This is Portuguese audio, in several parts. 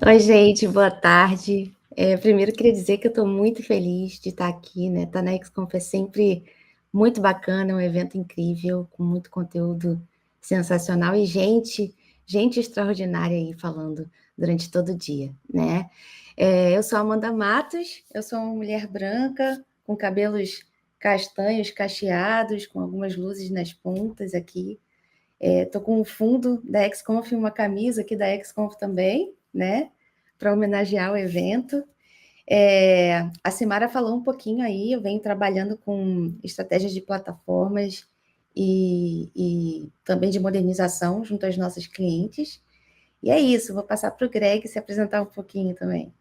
Oi, gente, boa tarde. Primeiro, queria dizer que eu estou muito feliz de estar aqui, né? Estar na XConf é sempre muito bacana, é um evento incrível, com muito conteúdo sensacional e gente extraordinária aí falando durante todo o dia, né? Eu sou Amanda Matos, eu sou uma mulher branca, com cabelos castanhos, cacheados, com algumas luzes nas pontas aqui. Estou com o fundo da XConf, uma camisa aqui da XConf também, né? Para homenagear o evento. A Simara falou um pouquinho aí, eu venho trabalhando com estratégias de plataformas e também de modernização junto aos nossos clientes. E é isso, vou passar para o Greg se apresentar um pouquinho também.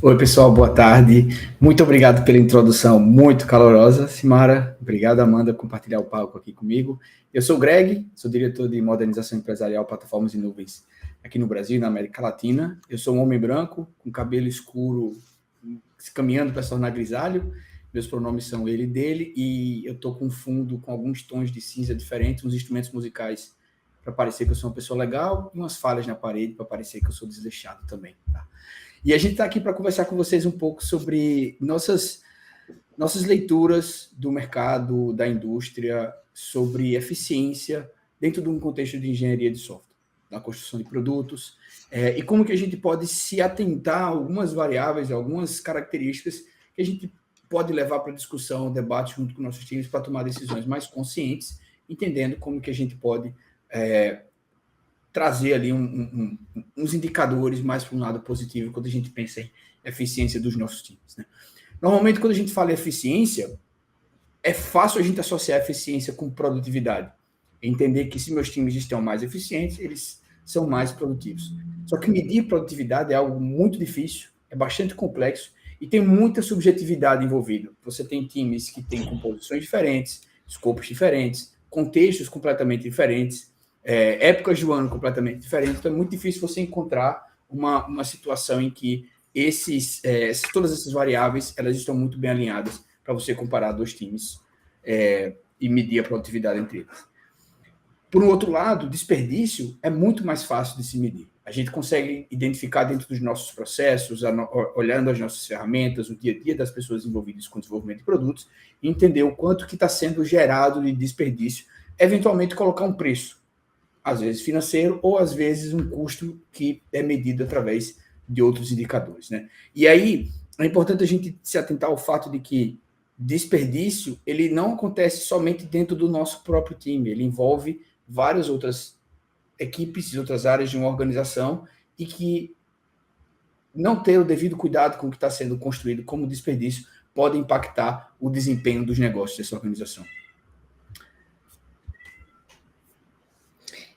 Oi, pessoal, boa tarde. Muito obrigado pela introdução muito calorosa, Simara. Obrigado, Amanda, por compartilhar o palco aqui comigo. Eu sou o Greg, sou diretor de modernização empresarial, plataformas e nuvens aqui no Brasil e na América Latina. Eu sou um homem branco, com cabelo escuro, caminhando para se tornar grisalho. Meus pronomes são ele e dele, e eu estou com um fundo com alguns tons de cinza diferentes, uns instrumentos musicais para parecer que eu sou uma pessoa legal e umas falhas na parede para parecer que eu sou desleixado também, tá? E a gente está aqui para conversar com vocês um pouco sobre nossas leituras do mercado, da indústria, sobre eficiência dentro de um contexto de engenharia de software, da construção de produtos, e como que a gente pode se atentar a algumas variáveis, algumas características que a gente pode levar para discussão, debate junto com nossos times para tomar decisões mais conscientes, entendendo como que a gente pode trazer ali uns indicadores mais para um lado positivo quando a gente pensa em eficiência dos nossos times, né? Normalmente, quando a gente fala em eficiência, é fácil a gente associar eficiência com produtividade. Entender que se meus times estão mais eficientes, eles são mais produtivos. Só que medir produtividade é algo muito difícil, é bastante complexo e tem muita subjetividade envolvida. Você tem times que têm composições diferentes, escopos diferentes, contextos completamente diferentes, épocas do ano completamente diferentes, então é muito difícil você encontrar uma situação em que todas essas variáveis elas estão muito bem alinhadas para você comparar dois times e medir a produtividade entre eles. Por um outro lado, desperdício é muito mais fácil de se medir. A gente consegue identificar dentro dos nossos processos, olhando as nossas ferramentas, o dia a dia das pessoas envolvidas com o desenvolvimento de produtos, e entender o quanto que está sendo gerado de desperdício, eventualmente colocar um preço, às vezes financeiro, ou às vezes um custo que é medido através de outros indicadores, né? E aí, é importante a gente se atentar ao fato de que desperdício, ele não acontece somente dentro do nosso próprio time, ele envolve várias outras equipes e outras áreas de uma organização e que não ter o devido cuidado com o que está sendo construído como desperdício pode impactar o desempenho dos negócios dessa organização.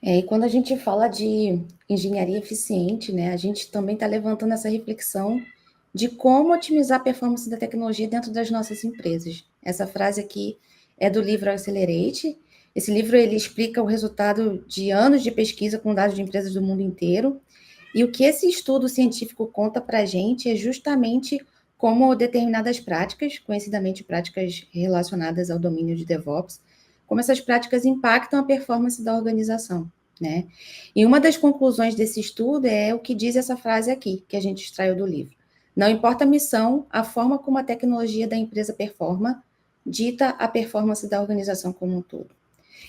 E quando a gente fala de engenharia eficiente, né, a gente também está levantando essa reflexão de como otimizar a performance da tecnologia dentro das nossas empresas. Essa frase aqui é do livro Accelerate. Esse livro ele explica o resultado de anos de pesquisa com dados de empresas do mundo inteiro. E o que esse estudo científico conta para a gente é justamente como determinadas práticas, conhecidamente práticas relacionadas ao domínio de DevOps, como essas práticas impactam a performance da organização, né? E uma das conclusões desse estudo é o que diz essa frase aqui, que a gente extraiu do livro. Não importa a missão, a forma como a tecnologia da empresa performa, dita a performance da organização como um todo.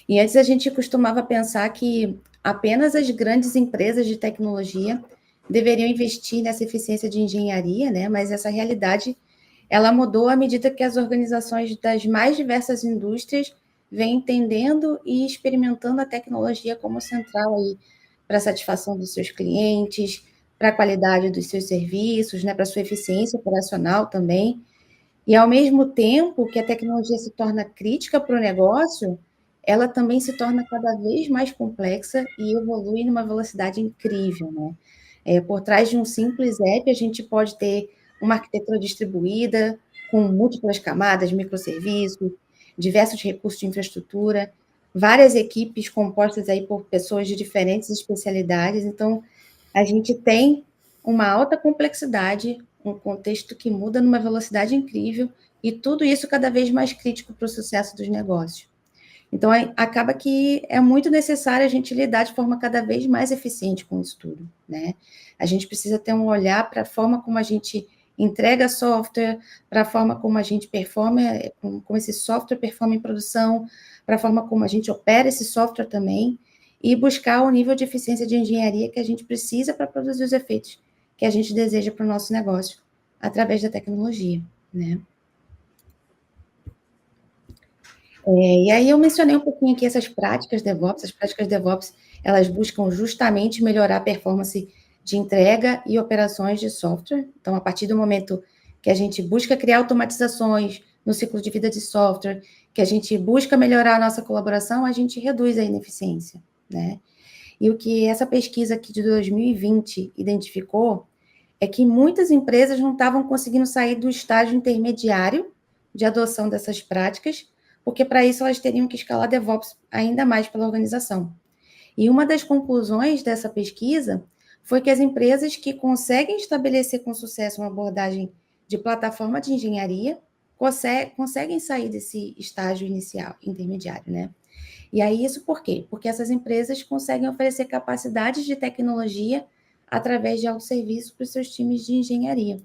E antes a gente costumava pensar que apenas as grandes empresas de tecnologia deveriam investir nessa eficiência de engenharia, né? Mas essa realidade, ela mudou à medida que as organizações das mais diversas indústrias vêm entendendo e experimentando a tecnologia como central aí para a satisfação dos seus clientes, para a qualidade dos seus serviços, né? Para a sua eficiência operacional também. E ao mesmo tempo que a tecnologia se torna crítica para o negócio, ela também se torna cada vez mais complexa e evolui numa velocidade incrível, né? Por trás de um simples app, a gente pode ter uma arquitetura distribuída, com múltiplas camadas, microserviços, diversos recursos de infraestrutura, várias equipes compostas aí por pessoas de diferentes especialidades. Então, a gente tem uma alta complexidade, um contexto que muda numa velocidade incrível, e tudo isso cada vez mais crítico para o sucesso dos negócios. Então, acaba que é muito necessário a gente lidar de forma cada vez mais eficiente com isso tudo, né? A gente precisa ter um olhar para a forma como a gente entrega software, para a forma como a gente performa, como esse software performa em produção, para a forma como a gente opera esse software também, e buscar o nível de eficiência de engenharia que a gente precisa para produzir os efeitos que a gente deseja para o nosso negócio, através da tecnologia, né? E aí eu mencionei um pouquinho aqui essas práticas DevOps. As práticas DevOps, elas buscam justamente melhorar a performance de entrega e operações de software. Então, a partir do momento que a gente busca criar automatizações no ciclo de vida de software, que a gente busca melhorar a nossa colaboração, a gente reduz a ineficiência, né? E o que essa pesquisa aqui de 2020 identificou é que muitas empresas não estavam conseguindo sair do estágio intermediário de adoção dessas práticas, porque para isso elas teriam que escalar DevOps ainda mais pela organização. E uma das conclusões dessa pesquisa foi que as empresas que conseguem estabelecer com sucesso uma abordagem de plataforma de engenharia conseguem sair desse estágio inicial, intermediário, né? E aí isso por quê? Porque essas empresas conseguem oferecer capacidades de tecnologia através de autosserviço para os seus times de engenharia.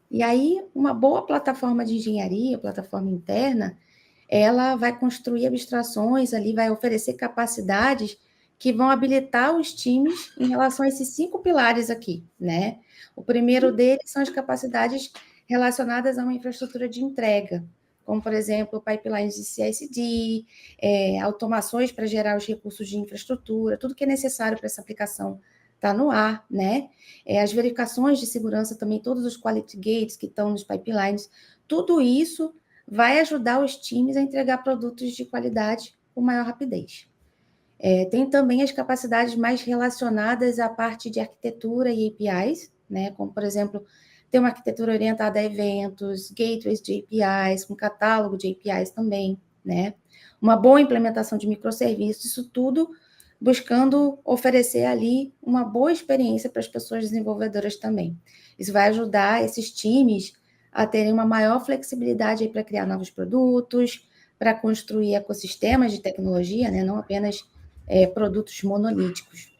E aí, uma boa plataforma de engenharia, plataforma interna, ela vai construir abstrações ali, vai oferecer capacidades que vão habilitar os times em relação a esses 5 pilares aqui, né? O primeiro deles são as capacidades relacionadas a uma infraestrutura de entrega, como, por exemplo, pipelines de CI/CD, automações para gerar os recursos de infraestrutura, tudo que é necessário para essa aplicação estar no ar, né? As verificações de segurança também, todos os quality gates que estão nos pipelines, tudo isso vai ajudar os times a entregar produtos de qualidade com maior rapidez. Tem também as capacidades mais relacionadas à parte de arquitetura e APIs, né? Como, por exemplo, ter uma arquitetura orientada a eventos, gateways de APIs, com catálogo de APIs também, né? Uma boa implementação de microserviços, isso tudo buscando oferecer ali uma boa experiência para as pessoas desenvolvedoras também. Isso vai ajudar esses times a terem uma maior flexibilidade para criar novos produtos, para construir ecossistemas de tecnologia, né? Não apenas produtos monolíticos.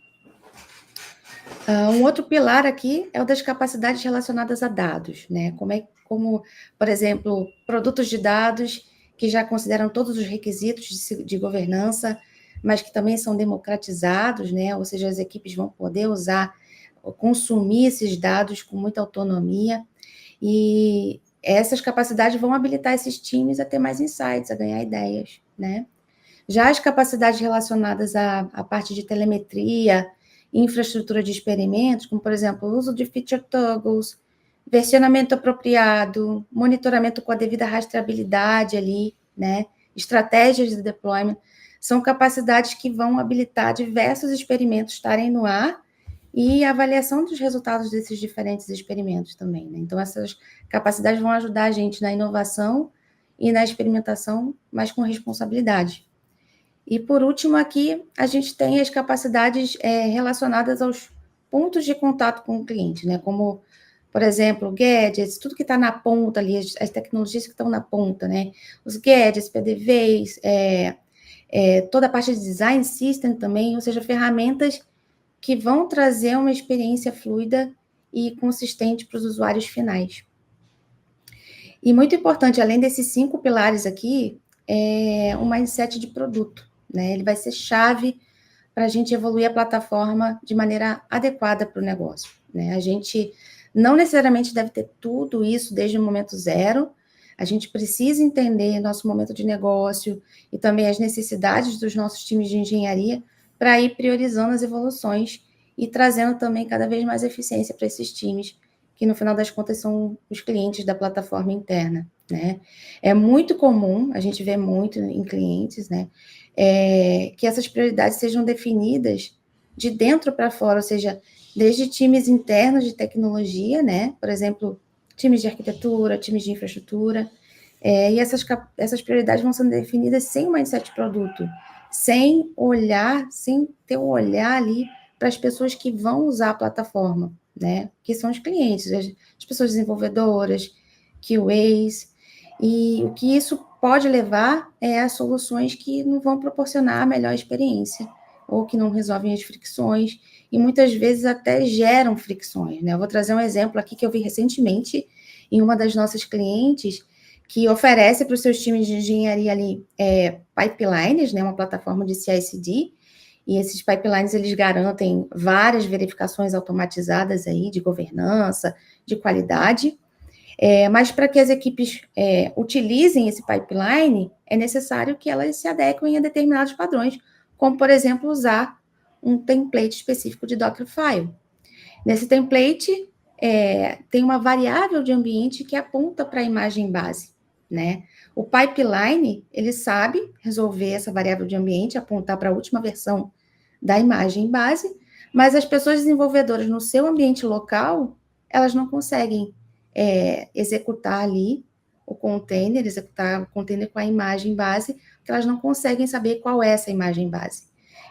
Um outro pilar aqui é o das capacidades relacionadas a dados, né? Como, por exemplo, produtos de dados que já consideram todos os requisitos de governança, mas que também são democratizados, né? Ou seja, as equipes vão poder usar, consumir esses dados com muita autonomia, e essas capacidades vão habilitar esses times a ter mais insights, a ganhar ideias, né? Já as capacidades relacionadas à parte de telemetria, infraestrutura de experimentos, como, por exemplo, o uso de feature toggles, versionamento apropriado, monitoramento com a devida rastreabilidade ali, né? Estratégias de deployment, são capacidades que vão habilitar diversos experimentos estarem no ar e a avaliação dos resultados desses diferentes experimentos também, né? Então, essas capacidades vão ajudar a gente na inovação e na experimentação, mas com responsabilidade. E, por último, aqui, a gente tem as capacidades relacionadas aos pontos de contato com o cliente, né? Como, por exemplo, gadgets, tudo que está na ponta ali, as tecnologias que estão na ponta, né? Os gadgets, PDVs, toda a parte de design system também, ou seja, ferramentas que vão trazer uma experiência fluida e consistente para os usuários finais. E muito importante, além desses 5 pilares aqui, é um mindset de produto, né? Ele vai ser chave para a gente evoluir a plataforma de maneira adequada para o negócio, né? A gente não necessariamente deve ter tudo isso desde o momento zero, a gente precisa entender nosso momento de negócio e também as necessidades dos nossos times de engenharia para ir priorizando as evoluções e trazendo também cada vez mais eficiência para esses times, que no final das contas são os clientes da plataforma interna, né? É muito comum, a gente vê muito em clientes, né, que essas prioridades sejam definidas de dentro para fora, ou seja, desde times internos de tecnologia, né, por exemplo, times de arquitetura, times de infraestrutura, e essas prioridades vão sendo definidas sem um mindset de produto, sem ter um olhar ali para as pessoas que vão usar a plataforma, né? Que são os clientes, as pessoas desenvolvedoras, QAs, e o que isso pode levar a soluções que não vão proporcionar a melhor experiência, ou que não resolvem as fricções, e muitas vezes até geram fricções, né? Eu vou trazer um exemplo aqui que eu vi recentemente em uma das nossas clientes, que oferece para os seus times de engenharia ali pipelines, né? Uma plataforma de CI/CD, e esses pipelines, eles garantem várias verificações automatizadas aí de governança, de qualidade, mas para que as equipes utilizem esse pipeline, é necessário que elas se adequem a determinados padrões, como, por exemplo, usar um template específico de Dockerfile. Nesse template, tem uma variável de ambiente que aponta para a imagem base, né? O pipeline, ele sabe resolver essa variável de ambiente, apontar para a última versão da imagem base, mas as pessoas desenvolvedoras no seu ambiente local, elas não conseguem executar ali executar o container com a imagem base, porque elas não conseguem saber qual é essa imagem base.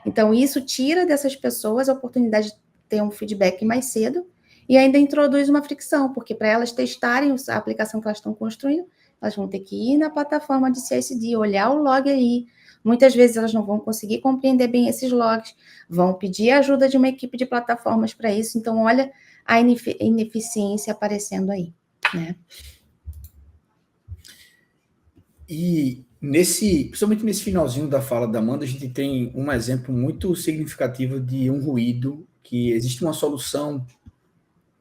Então, isso tira dessas pessoas a oportunidade de ter um feedback mais cedo e ainda introduz uma fricção, porque para elas testarem a aplicação que elas estão construindo, elas vão ter que ir na plataforma de CI/CD, olhar o log aí. Muitas vezes elas não vão conseguir compreender bem esses logs, vão pedir ajuda de uma equipe de plataformas para isso. Então, olha a ineficiência aparecendo aí, né? E principalmente nesse finalzinho da fala da Amanda, a gente tem um exemplo muito significativo de um ruído, que existe uma solução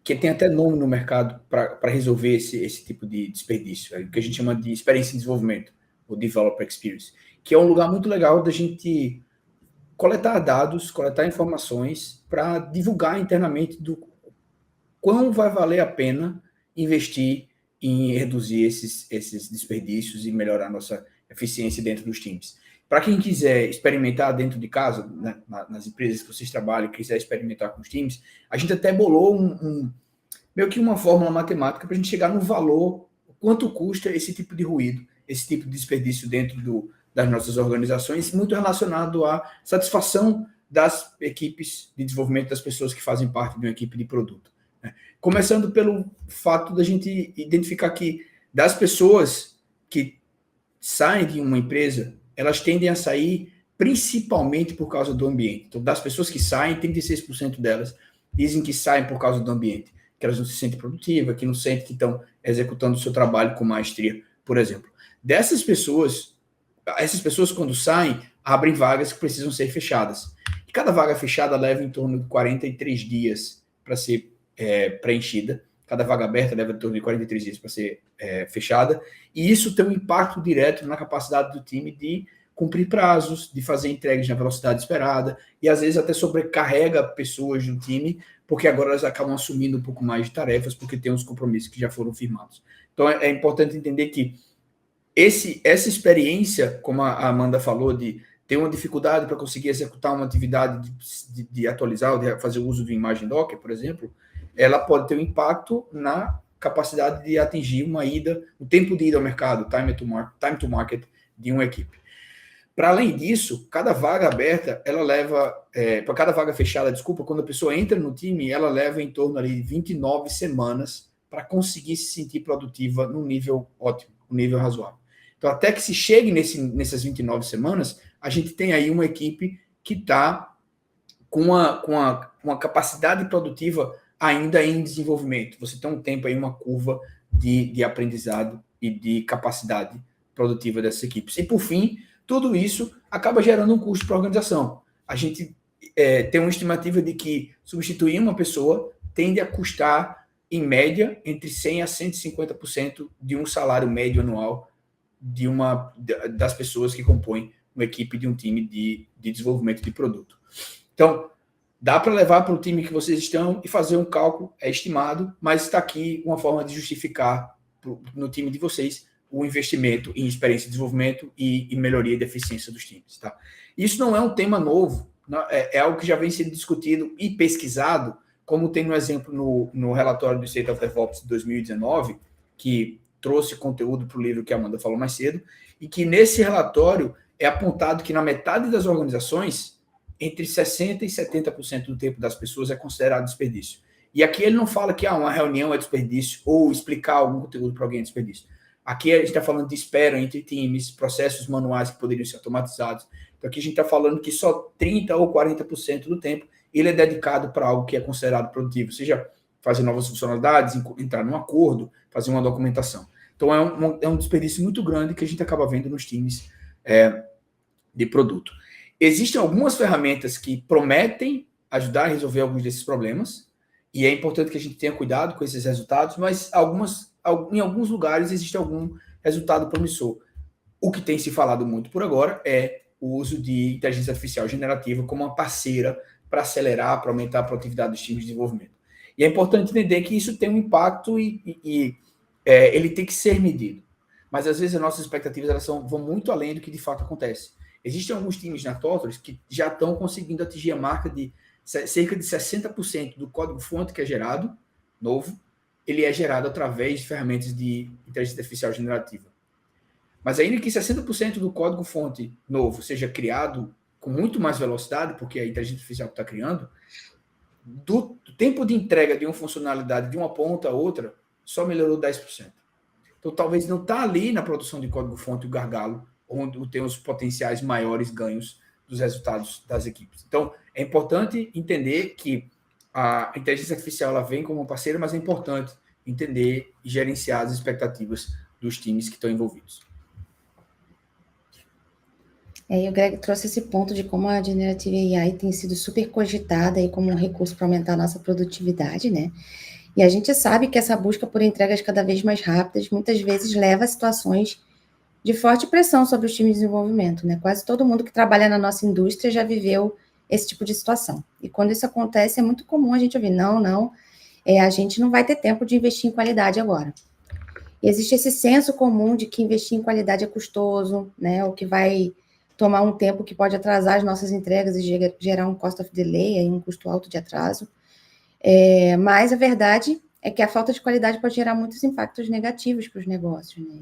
que tem até nome no mercado para resolver esse tipo de desperdício, que a gente chama de experiência de desenvolvimento, o Developer Experience, que é um lugar muito legal da gente coletar dados, coletar informações para divulgar internamente do quão vai valer a pena investir em reduzir esses desperdícios e melhorar a nossa eficiência dentro dos times. Para quem quiser experimentar dentro de casa, né, nas empresas que vocês trabalham, quiser experimentar com os times, a gente até bolou meio que uma fórmula matemática para a gente chegar no valor, quanto custa esse tipo de ruído, esse tipo de desperdício dentro das nossas organizações, muito relacionado à satisfação das equipes de desenvolvimento, das pessoas que fazem parte de uma equipe de produto. Começando pelo fato da gente identificar que das pessoas que saem de uma empresa, elas tendem a sair principalmente por causa do ambiente. Então, das pessoas que saem, 36% delas dizem que saem por causa do ambiente, que elas não se sentem produtivas, que não sentem que estão executando o seu trabalho com maestria, por exemplo. Essas pessoas quando saem, abrem vagas que precisam ser fechadas. E cada vaga fechada leva em torno de 43 dias para ser preenchida. Cada vaga aberta leva em torno de 43 dias para ser fechada. E isso tem um impacto direto na capacidade do time de cumprir prazos, de fazer entregas na velocidade esperada, e às vezes até sobrecarrega pessoas do time, porque agora elas acabam assumindo um pouco mais de tarefas, porque tem uns compromissos que já foram firmados. Então é importante entender que essa experiência, como a Amanda falou, de ter uma dificuldade para conseguir executar uma atividade de atualizar ou de fazer uso de imagem Docker, por exemplo, ela pode ter um impacto na capacidade de atingir o tempo de ida ao mercado, time to market de uma equipe. Para além disso, cada vaga aberta, ela leva, para cada vaga fechada, quando a pessoa entra no time, ela leva em torno ali de 29 semanas para conseguir se sentir produtiva num nível ótimo, um nível razoável. Então, até que se chegue nessas 29 semanas, a gente tem aí uma equipe que está com uma capacidade produtiva ainda em desenvolvimento. Você tem um tempo aí, uma curva de aprendizado e de capacidade produtiva dessas equipes. E, por fim, tudo isso acaba gerando um custo para a organização. A gente tem uma estimativa de que substituir uma pessoa tende a custar, em média, entre 100% a 150% de um salário médio anual das pessoas que compõem uma equipe de um time de desenvolvimento de produto. Então, dá para levar para o time que vocês estão e fazer um cálculo, estimado, mas está aqui uma forma de justificar no time de vocês o investimento em experiência de desenvolvimento e melhoria da eficiência dos times. Tá? Isso não é um tema novo, é algo que já vem sendo discutido e pesquisado, como tem no exemplo no relatório do State of DevOps de 2019, que trouxe conteúdo para o livro que a Amanda falou mais cedo, e que nesse relatório é apontado que na metade das organizações, entre 60% e 70% do tempo das pessoas é considerado desperdício. E aqui ele não fala que uma reunião é desperdício ou explicar algum conteúdo para alguém é desperdício. Aqui a gente está falando de espera entre times, processos manuais que poderiam ser automatizados. Então, aqui a gente está falando que só 30% ou 40% do tempo ele é dedicado para algo que é considerado produtivo, seja fazer novas funcionalidades, entrar num acordo, fazer uma documentação. Então, é um desperdício muito grande que a gente acaba vendo nos times de produto. Existem algumas ferramentas que prometem ajudar a resolver alguns desses problemas, e é importante que a gente tenha cuidado com esses resultados, mas em alguns lugares existe algum resultado promissor. O que tem se falado muito por agora é o uso de inteligência artificial generativa como uma parceira para acelerar, para aumentar a produtividade dos times de desenvolvimento. E é importante entender que isso tem um impacto e ele tem que ser medido. Mas às vezes as nossas expectativas vão muito além do que de fato acontece. Existem alguns times na TOTOS que já estão conseguindo atingir a marca de cerca de 60% do código-fonte que é gerado, novo, ele é gerado através de ferramentas de inteligência artificial generativa. Mas ainda que 60% do código-fonte novo seja criado com muito mais velocidade, porque é a inteligência artificial que está criando, do tempo de entrega de uma funcionalidade de uma ponta a outra, só melhorou 10%. Então, talvez não está ali na produção de código-fonte o gargalo, onde tem os potenciais maiores ganhos dos resultados das equipes. Então, é importante entender que a inteligência artificial ela vem como parceira, mas é importante entender e gerenciar as expectativas dos times que estão envolvidos. E o Greg trouxe esse ponto de como a Generative AI tem sido super cogitada aí como um recurso para aumentar a nossa produtividade, né? E a gente sabe que essa busca por entregas cada vez mais rápidas muitas vezes leva a situações de forte pressão sobre os times de desenvolvimento, né? Quase todo mundo que trabalha na nossa indústria já viveu esse tipo de situação. E quando isso acontece, é muito comum a gente ouvir, não, a gente não vai ter tempo de investir em qualidade agora. E existe esse senso comum de que investir em qualidade é custoso, né? O que vai tomar um tempo que pode atrasar as nossas entregas e gerar um cost of delay, aí um custo alto de atraso. Mas a verdade é que a falta de qualidade pode gerar muitos impactos negativos para os negócios, né?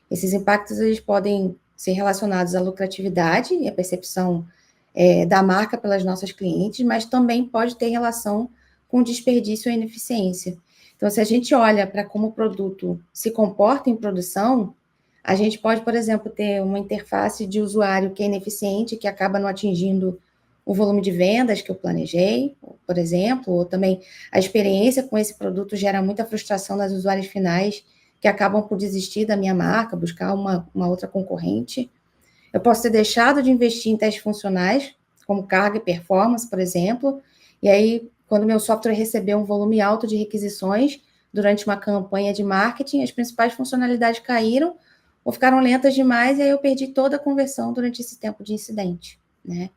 Esses impactos eles podem ser relacionados à lucratividade e à percepção da marca pelas nossas clientes, mas também pode ter relação com desperdício e ineficiência. Então, se a gente olha para como o produto se comporta em produção, a gente pode, por exemplo, ter uma interface de usuário que é ineficiente, que acaba não atingindo o volume de vendas que eu planejei, por exemplo, ou também a experiência com esse produto gera muita frustração nas usuários finais, que acabam por desistir da minha marca, buscar uma outra concorrente. Eu posso ter deixado de investir em testes funcionais, como carga e performance, por exemplo, e aí, quando meu software recebeu um volume alto de requisições durante uma campanha de marketing, as principais funcionalidades caíram ou ficaram lentas demais, e aí eu perdi toda a conversão durante esse tempo de incidente, né?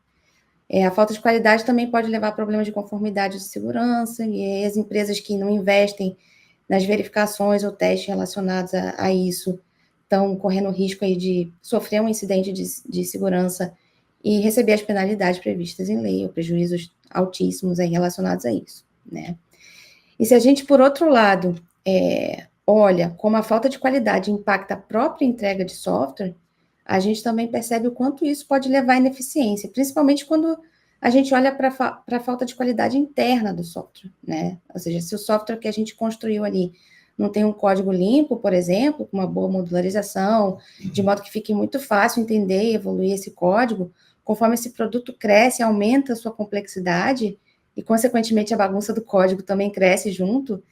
A falta de qualidade também pode levar a problemas de conformidade de segurança, e as empresas que não investem nas verificações ou testes relacionados a isso estão correndo o risco aí de sofrer um incidente de segurança e receber as penalidades previstas em lei, ou prejuízos altíssimos aí relacionados a isso, né? E se a gente, por outro lado, olha como a falta de qualidade impacta a própria entrega de software, a gente também percebe o quanto isso pode levar à ineficiência, principalmente quando a gente olha para a falta de qualidade interna do software, né? Ou seja, se o software que a gente construiu ali não tem um código limpo, por exemplo, com uma boa modularização, de modo que fique muito fácil entender e evoluir esse código, conforme esse produto cresce, aumenta a sua complexidade e, consequentemente, a bagunça do código também cresce junto,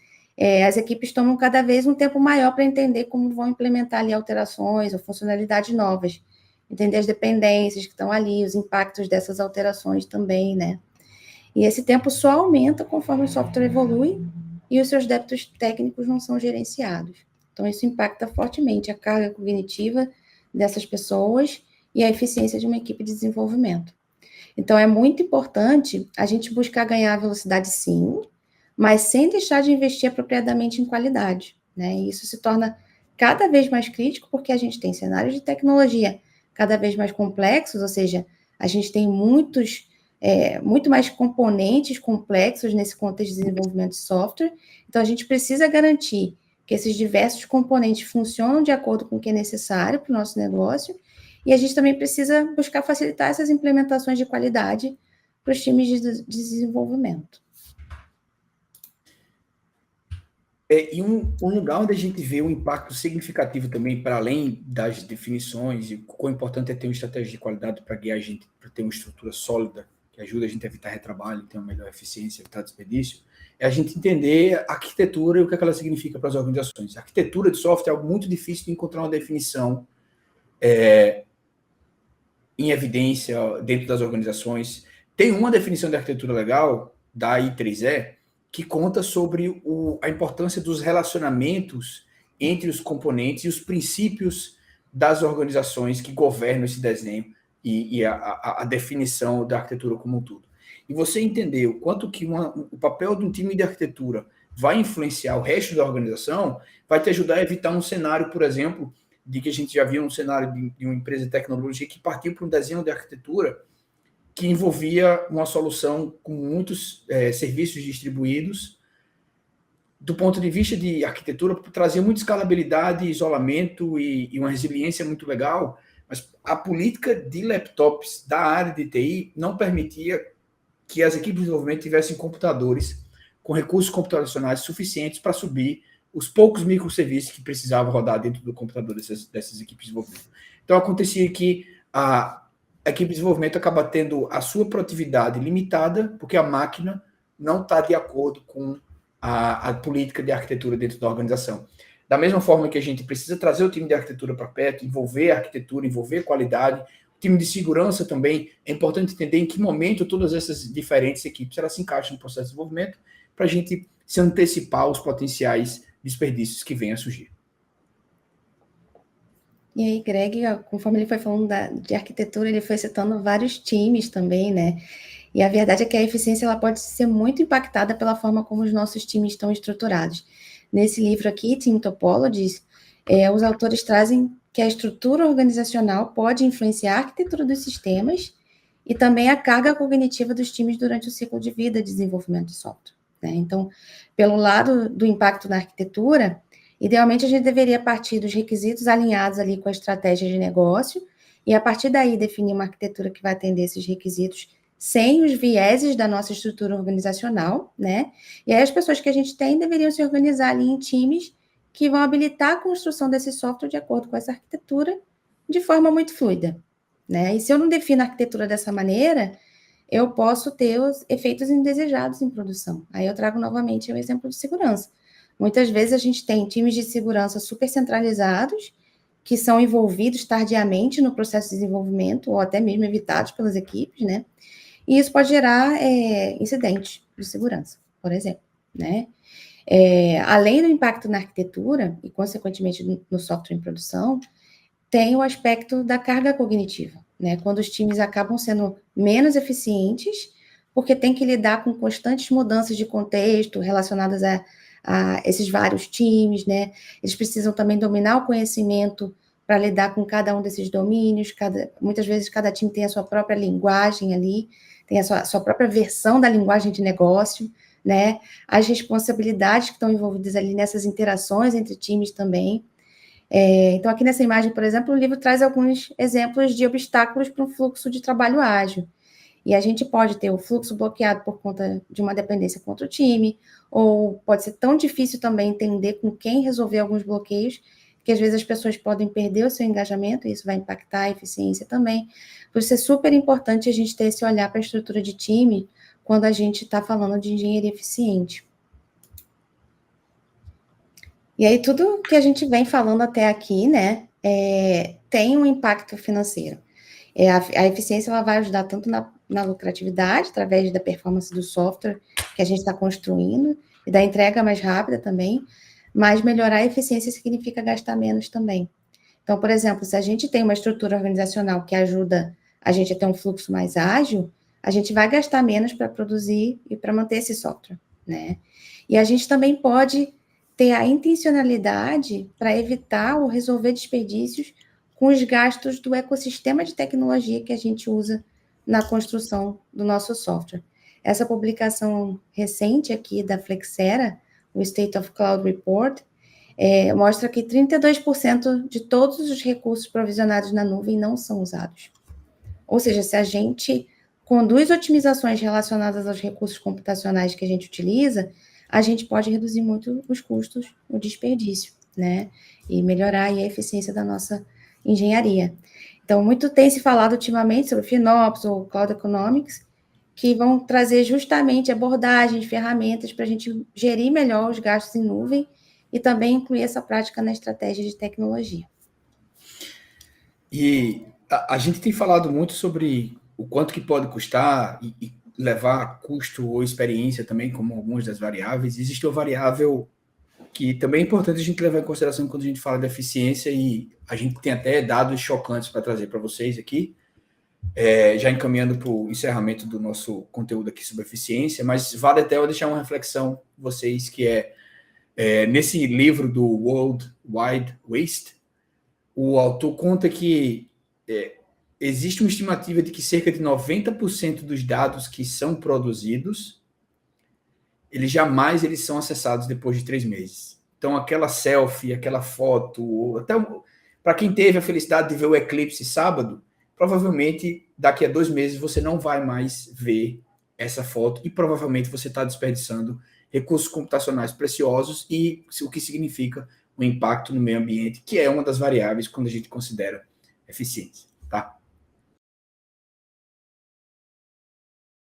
as equipes tomam cada vez um tempo maior para entender como vão implementar ali alterações ou funcionalidades novas, entender as dependências que estão ali, os impactos dessas alterações também, né? E esse tempo só aumenta conforme o software evolui e os seus débitos técnicos não são gerenciados. Então, isso impacta fortemente a carga cognitiva dessas pessoas e a eficiência de uma equipe de desenvolvimento. Então, é muito importante a gente buscar ganhar velocidade, sim, mas sem deixar de investir apropriadamente em qualidade, né? E isso se torna cada vez mais crítico porque a gente tem cenários de tecnologia cada vez mais complexos, ou seja, a gente tem muito mais componentes complexos nesse contexto de desenvolvimento de software, então a gente precisa garantir que esses diversos componentes funcionam de acordo com o que é necessário para o nosso negócio, e a gente também precisa buscar facilitar essas implementações de qualidade para os times de desenvolvimento. E um lugar onde a gente vê um impacto significativo também, para além das definições, e o quão importante é ter uma estratégia de qualidade para guiar a gente, para ter uma estrutura sólida, que ajuda a gente a evitar retrabalho, ter uma melhor eficiência, evitar desperdício, é a gente entender a arquitetura e o que, é que ela significa para as organizações. A arquitetura de software é algo muito difícil de encontrar uma definição em evidência dentro das organizações. Tem uma definição de arquitetura legal, da I3E, que conta sobre a importância dos relacionamentos entre os componentes e os princípios das organizações que governam esse desenho e a definição da arquitetura como um todo. E você entender o quanto que o papel de um time de arquitetura vai influenciar o resto da organização, vai te ajudar a evitar um cenário, por exemplo, de que a gente já viu um cenário de uma empresa de tecnologia que partiu para um desenho de arquitetura que envolvia uma solução com muitos serviços distribuídos. Do ponto de vista de arquitetura, trazia muita escalabilidade, isolamento e uma resiliência muito legal, mas a política de laptops da área de TI não permitia que as equipes de desenvolvimento tivessem computadores com recursos computacionais suficientes para subir os poucos microserviços que precisavam rodar dentro do computador dessas equipes de desenvolvimento. Então, acontecia que a equipe de desenvolvimento acaba tendo a sua produtividade limitada, porque a máquina não está de acordo com a política de arquitetura dentro da organização. Da mesma forma que a gente precisa trazer o time de arquitetura para perto, envolver a arquitetura, envolver qualidade, o time de segurança também, é importante entender em que momento todas essas diferentes equipes elas se encaixam no processo de desenvolvimento para a gente se antecipar aos potenciais desperdícios que venham a surgir. E aí, Greg, conforme ele foi falando de arquitetura, ele foi citando vários times também, né? E a verdade é que a eficiência ela pode ser muito impactada pela forma como os nossos times estão estruturados. Nesse livro aqui, Team Topologies, os autores trazem que a estrutura organizacional pode influenciar a arquitetura dos sistemas e também a carga cognitiva dos times durante o ciclo de vida de desenvolvimento de software, né? Então, pelo lado do impacto na arquitetura, idealmente a gente deveria partir dos requisitos alinhados ali com a estratégia de negócio e a partir daí definir uma arquitetura que vai atender esses requisitos sem os vieses da nossa estrutura organizacional, né? E aí as pessoas que a gente tem deveriam se organizar ali em times que vão habilitar a construção desse software de acordo com essa arquitetura de forma muito fluida, né? E se eu não defino a arquitetura dessa maneira, eu posso ter os efeitos indesejados em produção. Aí eu trago novamente o exemplo de segurança. Muitas vezes a gente tem times de segurança super centralizados, que são envolvidos tardiamente no processo de desenvolvimento, ou até mesmo evitados pelas equipes, né? E isso pode gerar incidentes de segurança, por exemplo, né? Além do impacto na arquitetura, e consequentemente no software em produção, tem o aspecto da carga cognitiva, né? Quando os times acabam sendo menos eficientes, porque tem que lidar com constantes mudanças de contexto relacionadas a esses vários times, né? Eles precisam também dominar o conhecimento para lidar com cada um desses domínios. Muitas vezes cada time tem a sua própria linguagem ali, tem a sua própria versão da linguagem de negócio, né? As responsabilidades que estão envolvidas ali nessas interações entre times também. Então, aqui nessa imagem, por exemplo, o livro traz alguns exemplos de obstáculos para um fluxo de trabalho ágil. E a gente pode ter o fluxo bloqueado por conta de uma dependência com outro time, ou pode ser tão difícil também entender com quem resolver alguns bloqueios, que às vezes as pessoas podem perder o seu engajamento, e isso vai impactar a eficiência também. Por isso é super importante a gente ter esse olhar para a estrutura de time quando a gente está falando de engenharia eficiente. E aí, tudo que a gente vem falando até aqui, né, tem um impacto financeiro. A eficiência ela vai ajudar tanto na lucratividade, através da performance do software que a gente está construindo, e da entrega mais rápida também, mas melhorar a eficiência significa gastar menos também. Então, por exemplo, se a gente tem uma estrutura organizacional que ajuda a gente a ter um fluxo mais ágil, a gente vai gastar menos para produzir e para manter esse software, né? E a gente também pode ter a intencionalidade para evitar ou resolver desperdícios com os gastos do ecossistema de tecnologia que a gente usa na construção do nosso software. Essa publicação recente aqui da Flexera, o State of Cloud Report, mostra que 32% de todos os recursos provisionados na nuvem não são usados. Ou seja, se a gente conduz otimizações relacionadas aos recursos computacionais que a gente utiliza, a gente pode reduzir muito os custos, o desperdício, né? E melhorar aí a eficiência da nossa engenharia. Então, muito tem se falado ultimamente sobre FinOps ou Cloud Economics, que vão trazer justamente abordagens, ferramentas para a gente gerir melhor os gastos em nuvem e também incluir essa prática na estratégia de tecnologia. E a gente tem falado muito sobre o quanto que pode custar e levar custo ou experiência também como algumas das variáveis. Existe uma variável que também é importante a gente levar em consideração quando a gente fala de eficiência, e a gente tem até dados chocantes para trazer para vocês aqui, já encaminhando para o encerramento do nosso conteúdo aqui sobre eficiência, mas vale até eu deixar uma reflexão para vocês, que nesse livro do World Wide Waste, o autor conta que existe uma estimativa de que cerca de 90% dos dados que são produzidos, eles são acessados depois de 3 meses. Então, aquela selfie, aquela foto, até para quem teve a felicidade de ver o eclipse sábado, provavelmente daqui a 2 meses você não vai mais ver essa foto e provavelmente você está desperdiçando recursos computacionais preciosos, e o que significa o impacto no meio ambiente, que é uma das variáveis quando a gente considera eficiência, tá?